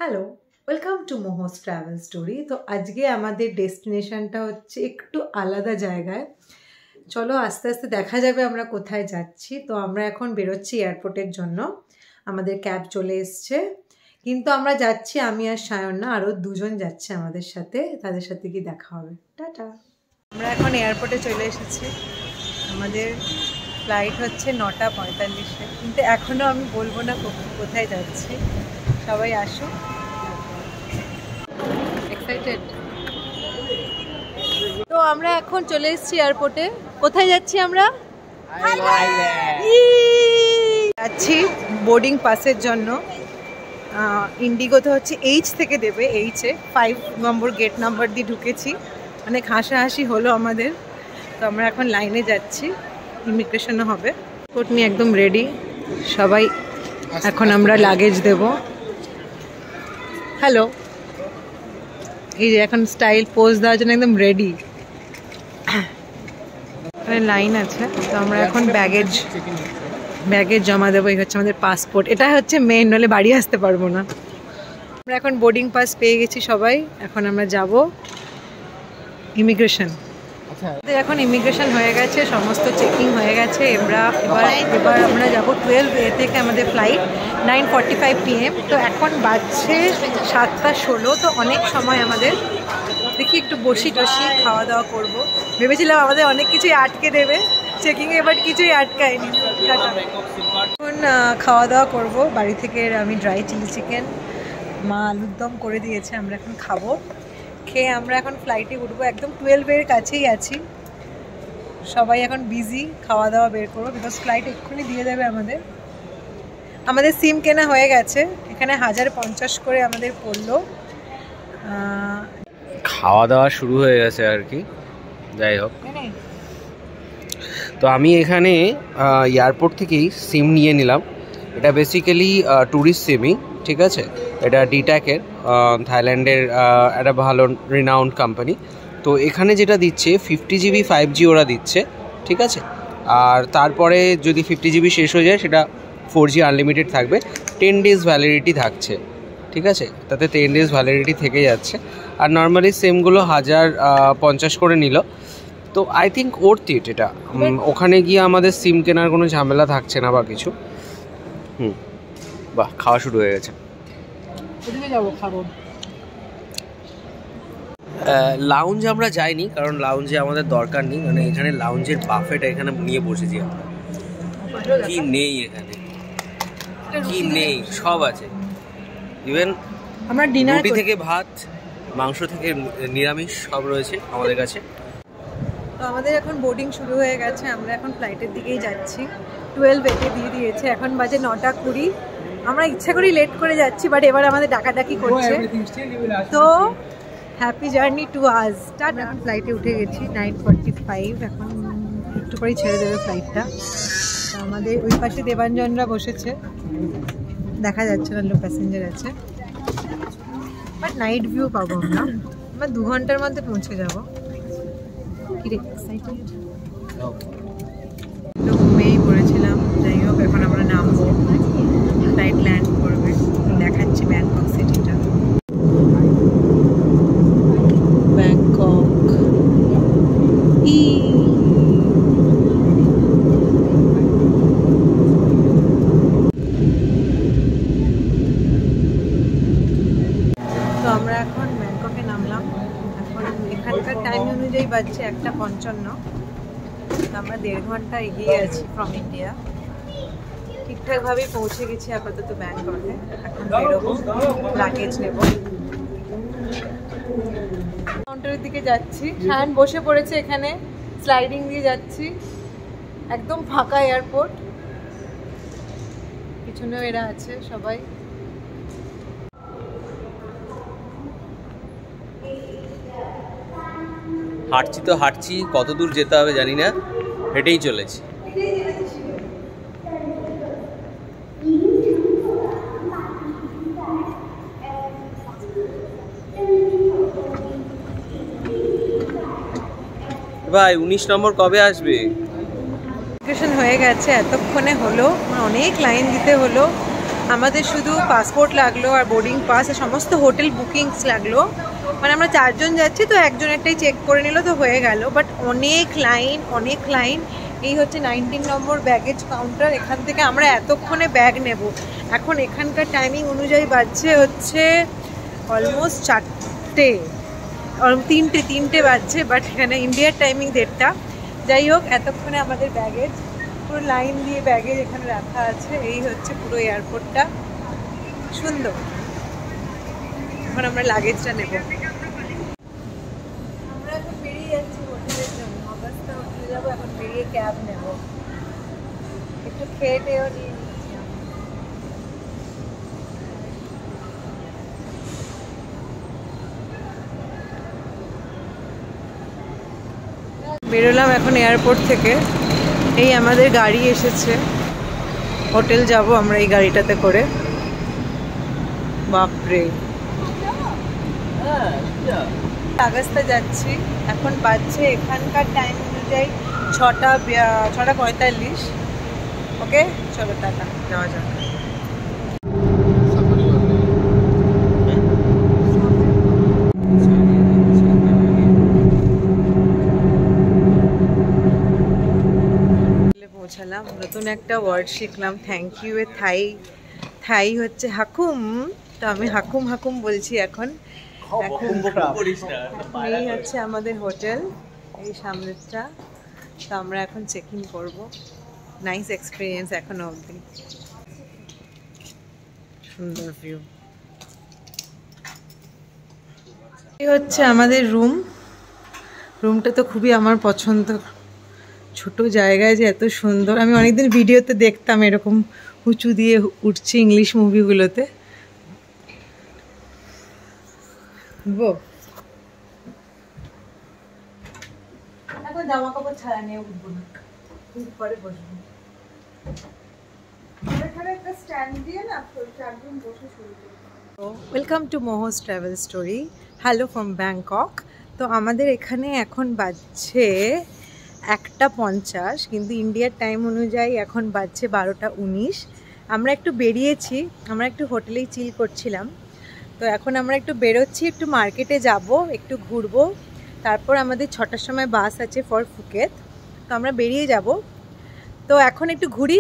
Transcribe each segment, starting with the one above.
Hello, welcome to মোহোস travel story. তো আজকে আমাদের ডেস্টিনেশনটা হচ্ছে একটু আলাদা জায়গায়। চলো আস্তে আস্তে দেখা যাবে আমরা কোথায় যাচ্ছি। তো আমরা এখন বেরোচ্ছি এয়ারপোর্টের জন্য, আমাদের ক্যাব চলে এসছে। কিন্তু আমরা যাচ্ছি আমি আর সায়ন না, আরও দুজন যাচ্ছে আমাদের সাথে, তাদের সাথে কি দেখা হবে। টাটা। আমরা এখন এয়ারপোর্টে চলে এসেছি। আমাদের ফ্লাইট হচ্ছে 9:45-এ, কিন্তু এখনও আমি বলবো না কোথায় যাচ্ছি। সবাই আসুন। এক্সাইটেড? তো আমরা এখন চলে এসেছি এয়ারপোর্টে। কোথায় যাচ্ছি আমরা? যাচ্ছি বোর্ডিং পাসের জন্য। ইন্ডিগোতে হচ্ছে এইচ থেকে দেবে, এইচে 5 নম্বর গেট নাম্বার দিয়ে ঢুকেছি। অনেক হাসাহাসি হলো আমাদের। তো আমরা এখন লাইনে যাচ্ছি, ইমিগ্রেশনও হবে। পাসপোর্ট নিয়ে একদম রেডি সবাই। এখন আমরা লাগেজ দেব। হ্যালো, এই যে এখন স্টাইল পোজ দেওয়ার জন্য একদম রেডি। এখানে লাইন আছে। তো আমরা এখন ব্যাগেজ জমা দেবো। এই হচ্ছে আমাদের পাসপোর্ট। এটা হচ্ছে মেন, নলে বাড়ি আসতে পারবো না। আমরা এখন বোর্ডিং পাস পেয়ে গেছি সবাই। এখন আমরা যাব ইমিগ্রেশন। এখন ইমিগ্রেশন হয়ে গেছে, সমস্ত চেকিং হয়ে গেছে। এবার আমরা যাব 12A থেকে আমাদের ফ্লাইট 9:45 PM। তো এখন বাজছে 7:16। তো অনেক সময় আমাদের। দেখি একটু বসি খাওয়া দাওয়া করব। ভেবেছিলাম আমাদের অনেক কিছুই আটকে দেবে চেকিংয়ে, এবার কিছুই আটকায়নি। এখন খাওয়া দাওয়া করব বাড়ি থেকে। আমি ড্রাই চিলি চিকেন, মা আলুর দম করে দিয়েছে, আমরা এখন খাবো। খেয়ে আমরা এখন ফ্লাইটে উঠবো। একদম 12-এর কাছেই আছি। সবাই এখন বিজি, খাওয়া দাওয়া বের করবো, বিকজ ফ্লাইট এক্ষুনি দিয়ে দেবে আমাদের সিম কেনা হয়ে গেছে। এখানে 1050 করে আমাদের পড়লো। খাওয়া দাওয়া শুরু হয়ে গেছে আর কি। যাই হোক, তো আমি এখানে এয়ারপোর্ট থেকেই সিম নিয়ে নিলাম। এটা বেসিক্যালি ট্যুরিস্ট সিমই, ঠিক আছে। এটা ডিট্যাকের, থাইল্যান্ডের একটা ভালো রিনাউন্ড কোম্পানি। তো এখানে যেটা দিচ্ছে 50 GB 5G ওরা দিচ্ছে, ঠিক আছে। আর তারপরে যদি 50 GB শেষ হয়ে যায় সেটা 4G আনলিমিটেড থাকবে। 10 days ভ্যালিডিটি থাকছে, ঠিক আছে। তাতে 10 days ভ্যালিডিটি থেকে যাচ্ছে। আর নর্মালি সিমগুলো 1050 করে নিল। তো আই থিঙ্ক ওর্থ ইট এটা। ওখানে গিয়ে আমাদের সিম কেনার কোনো ঝামেলা থাকছে না বা কিছু। বাহ, খাওয়া শুরু হয়ে গেছে। লাউঞ্জ আমরা যাইনি, কারণ লাউঞ্জে আমাদের দরকার নেই। মানে এখানে লাউঞ্জের বাফেটা এখানে নিয়ে বসেছি আমরা। কি নেই এখানে, কি নেই, সব আছে। ইভেন আমরা ডিনার রুটি থেকে ভাত, মাংস থেকে নিরামিষ সব রয়েছে আমাদের কাছে। তো আমাদের এখন বোর্ডিং শুরু হয়ে গেছে। আমরা এখন ফ্লাইটের দিকেই যাচ্ছি। 12A দিয়ে দিয়েছে, এখন বাজে 9:20। আমরা ইচ্ছা করেই লেট করে যাচ্ছি, বাট এবার আমাদের ডাকাডাকি করছে। তো হ্যাপি জার্নি টু আজ। টাটা। এখন ফ্লাইটে উঠে গেছি 9:45। এখন একটু পরেই ছেড়ে দেবে ফ্লাইটটা। তো আমাদের ওই পাশে দেবাঞ্জনরা বসেছে, দেখা যাচ্ছে না, লোক প্যাসেঞ্জার আছে। বাট নাইট ভিউ পাবো আমরা। 2 ঘন্টার মধ্যে পৌঁছে যাবো। তো ঘুমেই পড়েছিলাম। যাই হোক, এখন আমরা নামবো, ফ্লাইট ল্যান্ড করবে। দেখাচ্ছি ব্যাংকক সিটিটা। ব্যাংকক তো আমরা এখন ব্যাংককে নামলাম। এখন এখানকার টাইম অনুযায়ী বাজছে 1:55। তো আমরা 1.5 ঘন্টা এগিয়ে আছি ফ্রম ইন্ডিয়া। ঠিকঠাকভাবেই পৌঁছে গেছি আপাতত ব্যাংককে। এখন বেরোবো, লাগেজ নেব। কাউন্টারের দিকে যাচ্ছি। সায়ন বসে পড়েছে এখানে, স্লাইডিং দিয়ে যাচ্ছি। একদম ফাঁকা এয়ারপোর্ট, পিছনেও এরা আছে সবাই। হাঁটছি তো হাঁটছি, কত দূর যেতে হবে জানি না, হেঁটেই চলেছি। ভাই 19 নম্বর কবে আসবে? হয়ে গেছে, এতক্ষণে হলো, অনেক লাইন দিতে হলো। আমাদের শুধু পাসপোর্ট লাগলো আর বোর্ডিং পাস আর সমস্ত হোটেল বুকিংস লাগলো। মানে আমরা 4 জন যাচ্ছি তো একজনেরটাই চেক করে নিল তো হয়ে গেল। বাট অনেক লাইন। এই হচ্ছে 19 নম্বর ব্যাগেজ কাউন্টার। এখান থেকে আমরা এতক্ষণে ব্যাগ নেব। এখন এখানকার টাইমিং অনুযায়ী বাজছে হচ্ছে অলমোস্ট 4টে, তিনটে বাজছে। বাট এখানে ইন্ডিয়ার টাইমিং 1:30। যাই হোক, এতক্ষণে আমাদের ব্যাগেজ পুরো লাইন দিয়ে ব্যাগেজ এখানে রাখা আছে। এই হচ্ছে পুরো এয়ারপোর্টটা, সুন্দর। এখন আমরা লাগেজটা নেব। আমরা এখন বেরিয়ে যাচ্ছি হোটেলের জন্য, অগাস্টা হোটেলে যাবো। এখন বেরিয়ে ক্যাব নেব, একটু খেয়ে টেয়েও নিয়ে নিচ্ছি। বেরোলাম এখন এয়ারপোর্ট থেকে। এই আমাদের গাড়ি এসেছে, হোটেল যাব আমরা এই গাড়িটাতে করে। বাপরে, আগস্টে যাচ্ছি। এখন বাজছে এখানকার টাইম অনুযায়ী 6:45। ওকে, চলো টাটা, যাওয়া যাক। পৌঁছালাম, নতুন একটা ওয়ার্ড শিখলাম, থ্যাংক ইউ এ থাই হচ্ছে হাকুম। তো আমি হাকুম বলছি এখন। এই হচ্ছে আমাদের হোটেল, এই সামনেরটা। তো আমরা এখন চেক ইন করবো। নাইস এক্সপিরিয়েন্স এখনো অবধি, সুন্দর ভিউ। এই হচ্ছে আমাদের রুমটা তো খুবই আমার পছন্দ। ছোট জায়গায় যে এত সুন্দর, আমি অনেকদিন ভিডিওতে দেখতাম এরকম উঁচু দিয়ে উঠছে ইংলিশ মুভিগুলোতে। এখন জামা কাপড় ছাড়া নিয়ে উঠবো না, পরে বসবো। ওয়েলকাম টু মোহোস travel story. Hello from Bangkok. তো আমাদের এখানে এখন বাজছে 1:50, কিন্তু ইন্ডিয়ার টাইম অনুযায়ী এখন বাজছে 12:19। আমরা একটু বেরিয়েছি, আমরা একটু হোটেলেই চিল করছিলাম। তো এখন আমরা একটু বেরোচ্ছি, একটু মার্কেটে যাব, একটু ঘুরবো। তারপর আমাদের 6টার সময় বাস আছে ফর ফুকেত। তো আমরা বেরিয়ে যাব। তো এখন একটু ঘুরি।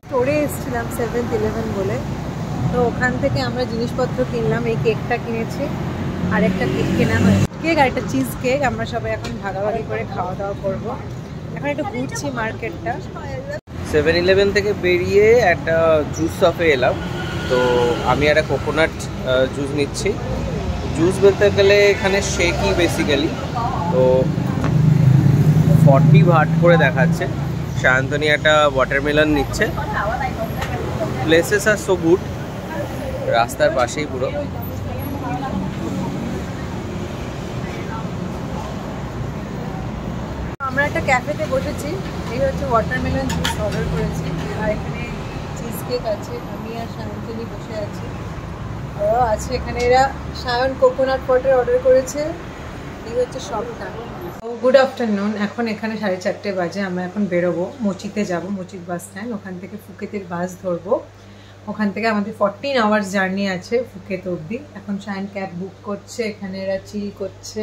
স্টোরে এসেছিলাম 7-Eleven বলে। তো ওখান থেকে আমরা জিনিসপত্র কিনলাম। এই কেকটা কিনেছি, আর একটা কেক কেনা হয়েছে, কেক আর একটা চিজ কেক। আমরা সবাই এখন ভাগাভাগি করে খাওয়া দাওয়া করবো। এখন একটু ঘুরছি মার্কেটটা। 7-Eleven থেকে বেরিয়ে একটা জুস শপে এলাম। তো আমি একটা কোকোনাট জুস নিচ্ছি। জুস বলতে গেলে এখানে শেকই বেসিক্যালি। তো 40 ভাট করে দেখাচ্ছে। শান্তনি একটা ওয়াটারমেলন নিচ্ছে। প্লেসেস আর সো গুড, রাস্তার পাশেই পুরো। আমরা একটা ক্যাফেতে বসেছি। এই হচ্ছে ওয়াটারমেলন জুস অর্ডার করেছি, আর এখানে চিজ কেক আছে। আমি আর শান্তনি বসে আছি, ওরাও আছে এখানে। এরা সায়ন কোকোনাট ওয়াটার অর্ডার করেছে। এই হচ্ছে শপটা। Good afternoon. এখন এখানে 4:30 বাজে। আমরা এখন বেরোবো, মোচিতে যাব, মোচিত বাস স্ট্যান্ড। ওখান থেকে ফুকেতের বাস ধরবো। ওখান থেকে আমাদের 14 আওয়ার্স জার্নি আছে ফুকেত অবধি। এখন সায়ন ক্যাব বুক করছে, এখানে এরা চিল করছে।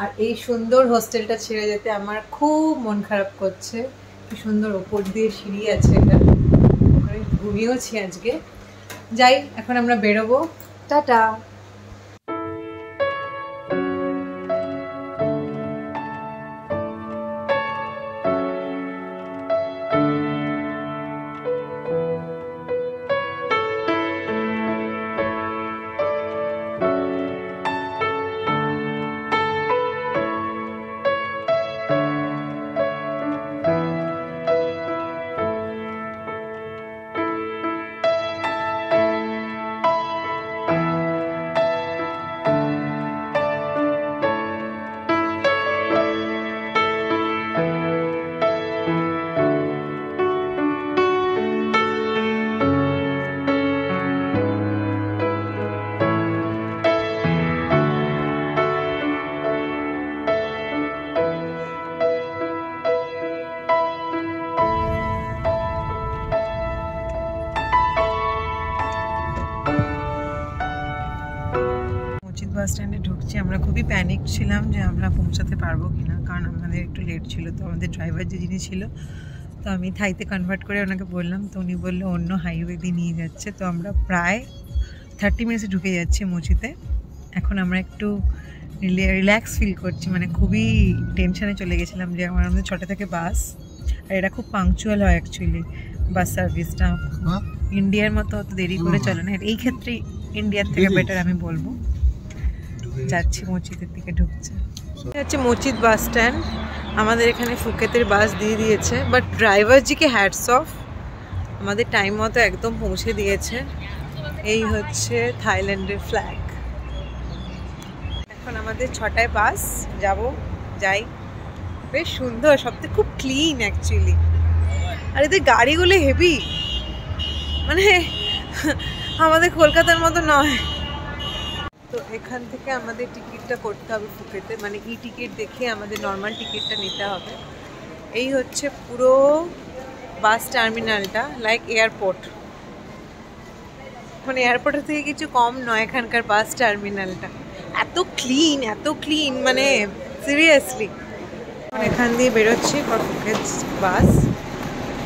আর এই সুন্দর হোস্টেলটা ছেড়ে যেতে আমার খুব মন খারাপ করছে। কি সুন্দর ওপর দিয়ে সিঁড়ি আছে, এটা ওখানে ঘুমিয়েওছি আজকে। যাই, এখন আমরা বেরোবো। টাটা। বাস স্ট্যান্ডে ঢুকছি। আমরা খুবই প্যানিক ছিলাম যে আমরা পৌঁছাতে পারবো কিনা, কারণ আমাদের একটু লেট ছিল। তো আমাদের ড্রাইভার যে যিনি ছিল, তো আমি থাইতে কনভার্ট করে ওনাকে বললাম, তো উনি বললো অন্য হাইওয়ে দিয়ে নিয়ে যাচ্ছে। তো আমরা প্রায় 30 মিনিটসে ঢুকে যাচ্ছি মুচিতে। এখন আমরা একটু রিল্যাক্স ফিল করছি, মানে খুবই টেনশানে চলে গেছিলাম যে আমাদের 6টা থেকে বাস, আর এটা খুব পাংচুয়াল হয় অ্যাকচুয়ালি বাস সার্ভিসটা। ইন্ডিয়ার মতো অত দেরি করে চলে না, এই ক্ষেত্রে ইন্ডিয়ার থেকে বেটার আমি বলবো। যাচ্ছি মসজিদের দিকে, ঢুকছে হচ্ছে মসজিদ বাস স্ট্যান্ড। আমাদের এখানে ফুকেতের বাস দিয়ে দিয়েছে, বাট ড্রাইভারজিকে হ্যাটস অফ, আমাদের টাইম মতো একদম পৌঁছে দিয়েছে। এই হচ্ছে থাইল্যান্ডের ফ্ল্যাগ। এখন আমাদের 6টায় বাস যাই। বেশ সুন্দর, সবথেকে খুব ক্লিন অ্যাকচুয়ালি। আর এদের গাড়িগুলো হেভি, মানে আমাদের কলকাতার মতো নয়। তো এখান থেকে আমাদের টিকিটটা করতে হবে ফুকেতে, মানে ই টিকিট দেখে আমাদের নর্মাল টিকিটটা নিতে হবে। এই হচ্ছে পুরো বাস টার্মিনালটা, লাইক এয়ারপোর্ট, মানে এয়ারপোর্টের থেকে কিছু কম নয় এখানকার বাস টার্মিনালটা। এত ক্লিন, মানে সিরিয়াসলি। এখান দিয়ে বেরোচ্ছি for Phuket bus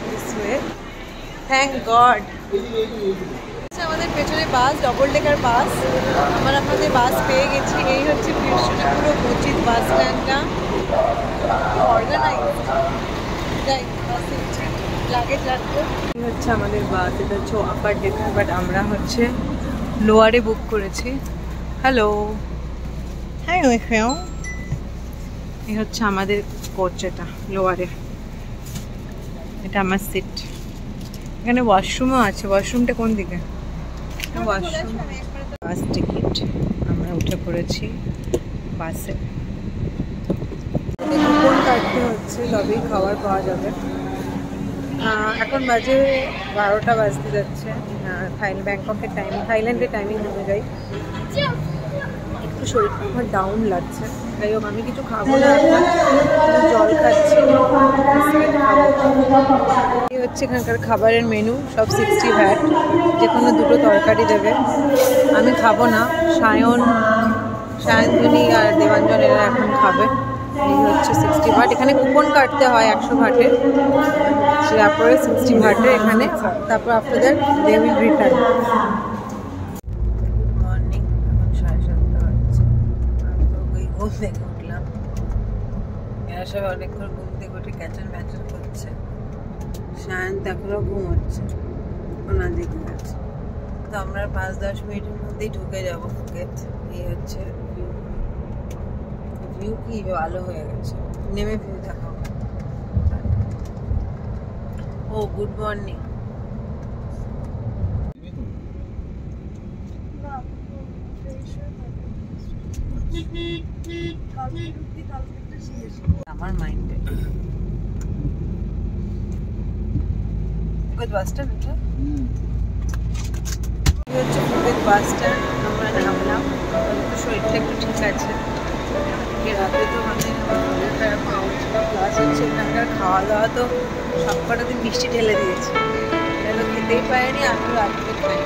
this way, thank god. আমাদের পেছনে বাস, ডবল ডেকার বাস। আপনাদের বাস পেয়ে গেছি। এই হচ্ছে পুরো মসজিদ বাস স্ট্যান্ডটা অর্গানাইজ। যাই বাসে লাগেজ রাখবো। এই হচ্ছে আমাদের বাস, এটা হচ্ছে আপার ডেকার, বাট আমরা হচ্ছে লোয়ারে বুক করেছি। হ্যালো, হ্যাঁ ওইখানেও এই হচ্ছে আমাদের কোচ, এটা লোয়ারে, এটা আমার সিট। এখানে ওয়াশরুমও আছে। ওয়াশরুমটা কোন দিকে? ওয়াশরুম। বাস টিকিট আমরা উঠে পড়েছি বাসে। কুপন কাটতে হচ্ছে, তবেই খাবার পাওয়া যাবে। এখন বাজে 12টা বাজতে যাচ্ছে ব্যাংককের টাইম, থাইল্যান্ডের টাইমিং অনুযায়ী। একটু শরীরটা আমার ডাউন লাগছে, যাই হোক আমি কিছু খাবো না, জল খাচ্ছি। এই হচ্ছে এখানকার খাবারের মেনু, সব 60 VAT, যে কোনো 2টো তরকারি দেবে। আমি খাবো না, সায়নজনী আর দেবাঞ্জন এরা এখন খাবে। এই হচ্ছে 60 VAT। এখানে কুপন কাটতে হয় 100 ভাটের, তারপরে 60 ভাটের এখানে, তারপর after that they will return. Good morning, এখন 7:30 হচ্ছে। আমি তো ওই ঘুম থেকে উঠলাম, এরা সব অনেকক্ষণ ঘুম থেকে উঠে ক্যাচার ম্যাচার করছে। সায়ন্ত এখনও ঘুম হচ্ছে, ওনা দিকে আছে। তো আমরা 5-10 মিনিটের মধ্যেই ঢুকে যাবো ফুকেত। এই হচ্ছে ভিউ, কি ভালো হয়ে গেছে। নেমে ভিউ দেখাবো। ও গুড মর্নিং। আমার মাইন্ডে ফুকেত বাস স্ট্যান্ড, এটা হচ্ছে ফুকেত বাস স্ট্যান্ড। আমরা নামলাম, তো শরীরটা একটু ঠিক আছে। রাতে তো মানে শরীর খারাপ হয়েছিল, প্লাস হচ্ছে এখানকার খাওয়া দাওয়া তো সব কটা দিন মিষ্টি ঢেলে দিয়েছে, এটা খেতেই পারেনি, আমি রাত্রে খাই।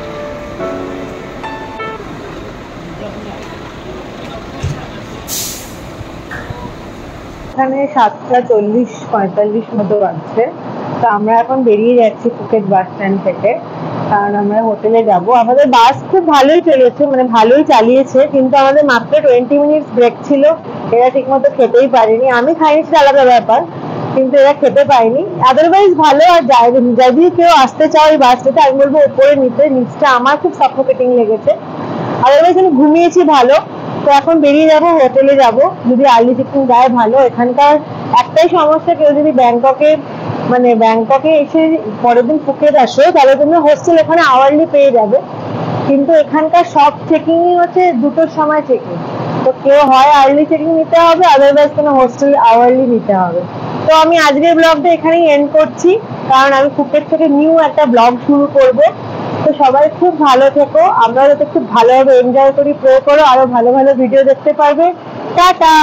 এখানে 7:40-45 মতো বাজছে। তো আমরা এখন বেরিয়ে যাচ্ছি ফুকেত বাস স্ট্যান্ড থেকে, কারণ আমরা হোটেলে যাব। আমাদের বাস খুব ভালোই চলেছে, মানে ভালোই চালিয়েছে, কিন্তু আমাদের মাত্র 20 মিনিটস ব্রেক ছিল। এরা ঠিক মতো খেতেই পারেনি, আমি খাইনি সেটা আলাদা ব্যাপার, কিন্তু এরা খেতে পায়নি। আদারওয়াইজ ভালো। আর যদি কেউ আসতে চাও এই বাসটাতে, আমি বলবো ওপরে নিতে, নিচটা আমার খুব সাফোকেটিং লেগেছে। আদারওয়াইজ আমি ঘুমিয়েছি ভালো। তো এখন বেরিয়ে যাবো, হোটেলে যাব। যদি আর্লি চেকিং দেয় ভালো। এখানকার একটাই সমস্যা, কেউ যদি ব্যাংককে এসে পরের দিন ফুকেত আসো, তাহলে তুমি হোস্টেল এখানে আওয়ারলি পেয়ে যাবে, কিন্তু এখানকার সব চেকিংই হচ্ছে 2টোর সময় চেকিং। তো কেউ হয় আর্লি চেকিং নিতে হবে, আদারওয়াইজ কোনো হোস্টেল আওয়ারলি নিতে হবে। তো আমি আজকের ব্লগটা এখানেই এন্ড করছি, কারণ আমি ফুকেত থেকে নিউ একটা ব্লগ শুরু করব। তো সবাই খুব ভালো থেকো, আমরা যাতে খুব ভালোভাবে এনজয় করি, প্রে করো আরো ভালো ভালো ভিডিও দেখতে পারবে। টাটা।